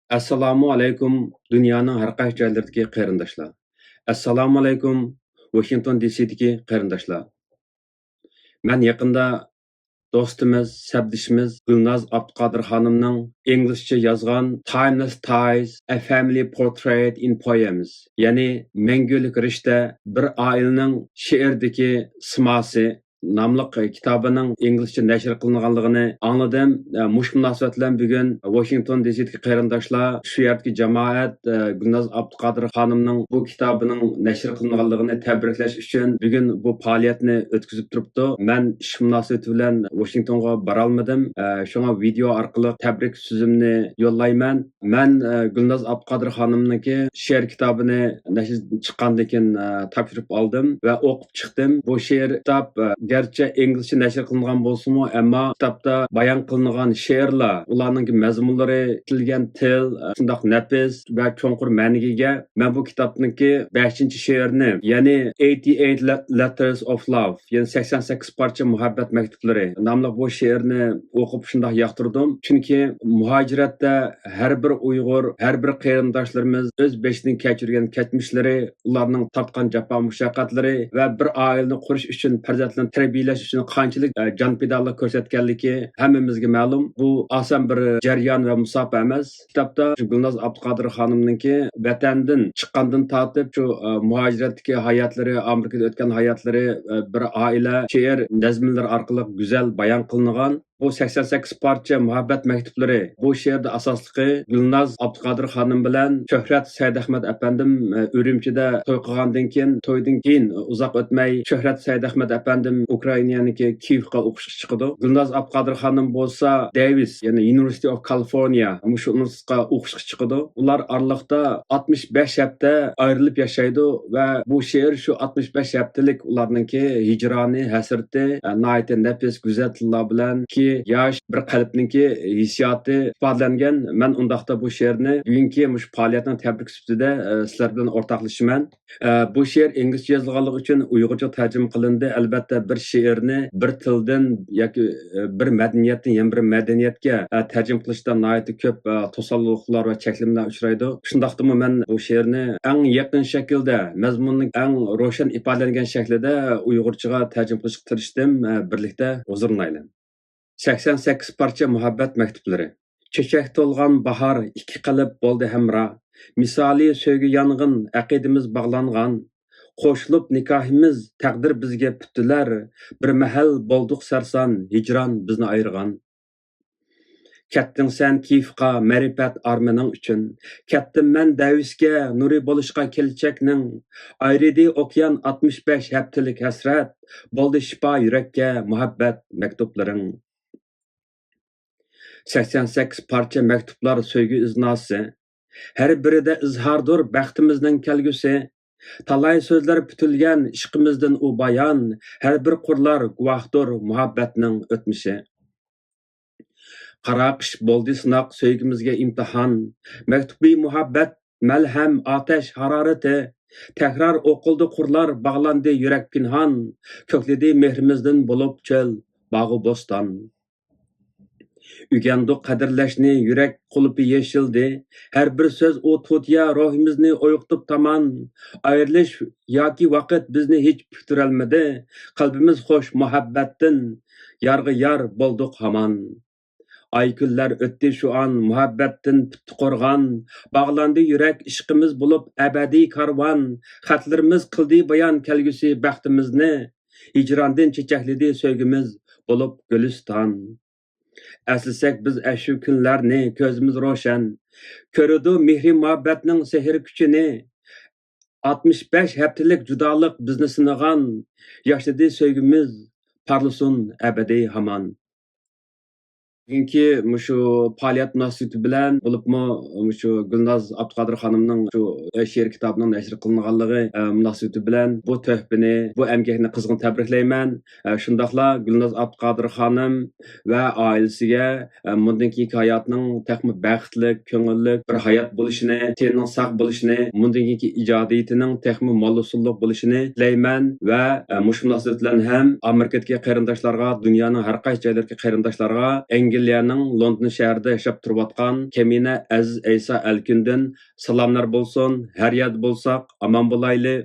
Assalomu alaykum dunyoning har qaysi joylaridagi qarindoshlar. Assalomu alaykum Washington DC'dagi qarindoshlar. Men yaqinda do'stimiz, sabdishimiz Gulnaz Abduqodir xonimning inglizcha yozgan Timeless Ties: A Family Portrait in Poems, ya'ni Mangulik rishta bir oilaning she'rdagi simasi nomli kitobining inglizcha nashr qilinganligini angladim. Mush munosabat bilan bugun Washington DC'dagi qarindoshlar, shu yerdagi jamoat Gulnaz Abduqodir xonimning bu kitobining nashr qilinganligini tabriklash uchun bugun bu faoliyatni o'tkazib turibdi. Men ish munosabati bilan Washingtonga bora olmadim. Shunga video orqali tabrik so'zimni yo'llayman. Men Gulnaz Abduqodir xonimniki she'r kitobini nashr chiqqandan keyin topshirib oldim va o'qib chiqdim. Bu she'r kitob garchi inglizcha nashr qilingan bo'lsa-mu, ammo kitobda bayon qilingan she'rlar, ularning mazmunlari, tilgan til shundoq nafis va cho'nqur ma'niga ega. Men bu kitobniki 5-she'rni, ya'ni 88 Letters of Love, ya'ni 88 parcha muhabbat maktublari nomli bu she'rni o'qib shundoq yoqtirdim. Chunki muhojiratda har bir Uyg'ur, har bir qarindoshlarimiz o'z beshidan kechirgan kechmishlari, ularning tortgan jafo mushaqqatlari va bir oilani qurish uchun farzandlarni tarbiyalash uchun qanchalik jon fidolik ko'rsatganligi hammamizga ma'lum. Bu oson bir jarayon va musofa emas. Kitobda Gulnaz Abduqodir xonimningki vatandan chiqqandan tortib shu muhojiratdagi hayotlari, Amerikada o'tgan hayotlari, bir oila she'r nazmlar orqali go'zal bayon qilingan. Bu 88 parcha muhabbat maktublari. Bu she'rda asosligi Gulnaz Abduqodir xonim bilan Shuhrat Saidahmad apandim Urumchida to'y qilgandan keyin, to'ydan keyin uzoq o'tmay Shuhrat Saidahmad apandim Ukrainaniki Kiyevga o'qishga chiqdi. Gulnaz Abduqodir xonim bo'lsa Davis, ya'ni University of California, mushu universitetga o'qishga chiqdi. Ular oraliqda 65 hafta ayrilib yashaydi va bu she'r shu 65 haftalik ularningki hijroni, hasrati, nihoyat nafis go'zal tillar bilan yosh bir qalbninki hissiyoti ifodalangan. Men undaqda bu she'rni bugungi mush faoliyatning tabrik sifatida sizlar bilan o'rtoqlashaman. Bu she'r inglizcha yozilganligi uchun uyg'urcha tarjima qilindi. Albatta bir she'rni bir tildan yoki bir madaniyatdan yana bir madaniyatga tarjima qilishda nihoyat ko'p to'sqinliklar va cheklimlar uchraydi. Shundaqdimi men bu she'rni eng yaqin shaklda, mazmunning eng ro'shan ifodalangan shaklida uyg'urchaga tarjima qilishga tirishdim. Birlikda huzurlanaylik. 88 parcha muhabbat maktublari. Çiçek to'lgan bahar ikki qalb bo'ldi hamra. Misali sevgi yong'in, aqidimiz bog'langan. Qo'shilib nikohimiz, taqdir bizga putdilar. Bir mahal bo'ldik sarson, hijron bizni ayirgan. Ketding sen Kiyevga ma'rifat armaning uchun. Ketdim men Davisga nuri bo'lishga kelchakning. Ayridi okean 65 haftalik hasrat. Bo'ldi shifo yurakka muhabbat maktublaring. 88 parça mektuplar sevgi iznası. Her biri de izhardır baxtimizning kelgusi. Talay sözler putilgan ishqimizdan u bayon. Her bir qurlar guvohdir muhabbatning o'tmishi. Qara qish bo'ldi sinoq sevgimizga imtihon. Maktubi muhabbat malham ateş hararati. Tekrar o'qildi qurlar bog'landi yurak pinhon. Ko'klidi mehrimizdan bo'lib cho'l, bog'u bo'ston. Ügendi qadrlashni yurak qulupi yeshildi. Her bir söz o tutya ruhimizni oyuqtib taman. Ayrilish yoki vaqt bizni hech puturalmadi. Qalbimiz xo'sh muhabbatdan yarg'i yar bo'ldik hamon. Ay kunlar o'tdi shu an muhabbatdan put qo'rg'an. Bog'landi yurak ishqimiz bo'lib abadiy karvon. Xatlarimiz qildi bayon kelgusi baxtimizni. Hijrondan chechaklidi sevgimiz bo'lib guliston. Əslsək biz əşu günlərni gözümüz roşan. Körüdü mehri muhabbetinin sehir küçünü. 65 həftəlik cudalıq bizni sınıgan. Yaşladı sevgimiz parlasın əbədi haman. Bugünkü şu faoliyat münasibati bilan bo'libmi şu Gulnaz Abduqodir xonimning şu she'r kitobining nashr qilinganligi munosabati bilan bu töhfani, bu emgakni qizg'in tabriklayman. Shundoqla Gulnaz Abduqodir xonim va oilasiga bundanki hayotning texmi baxtli, ko'ngilli bir hayot bo'lishini, tening sog' bo'lishini, bundanki ijodiyatining texmi mo'lsullik bo'lishini tilayman va mush munosabat bilan ham Amerikadagi qarindoshlarga, dunyoning har qaysi joylaridagi qarindoshlarga Angliyaning London shahrida yashab turayotgan Kemina Aziz Aysa Alkundin salamlar bo'lsin. Har yerda bo'lsak, aman bo'layli.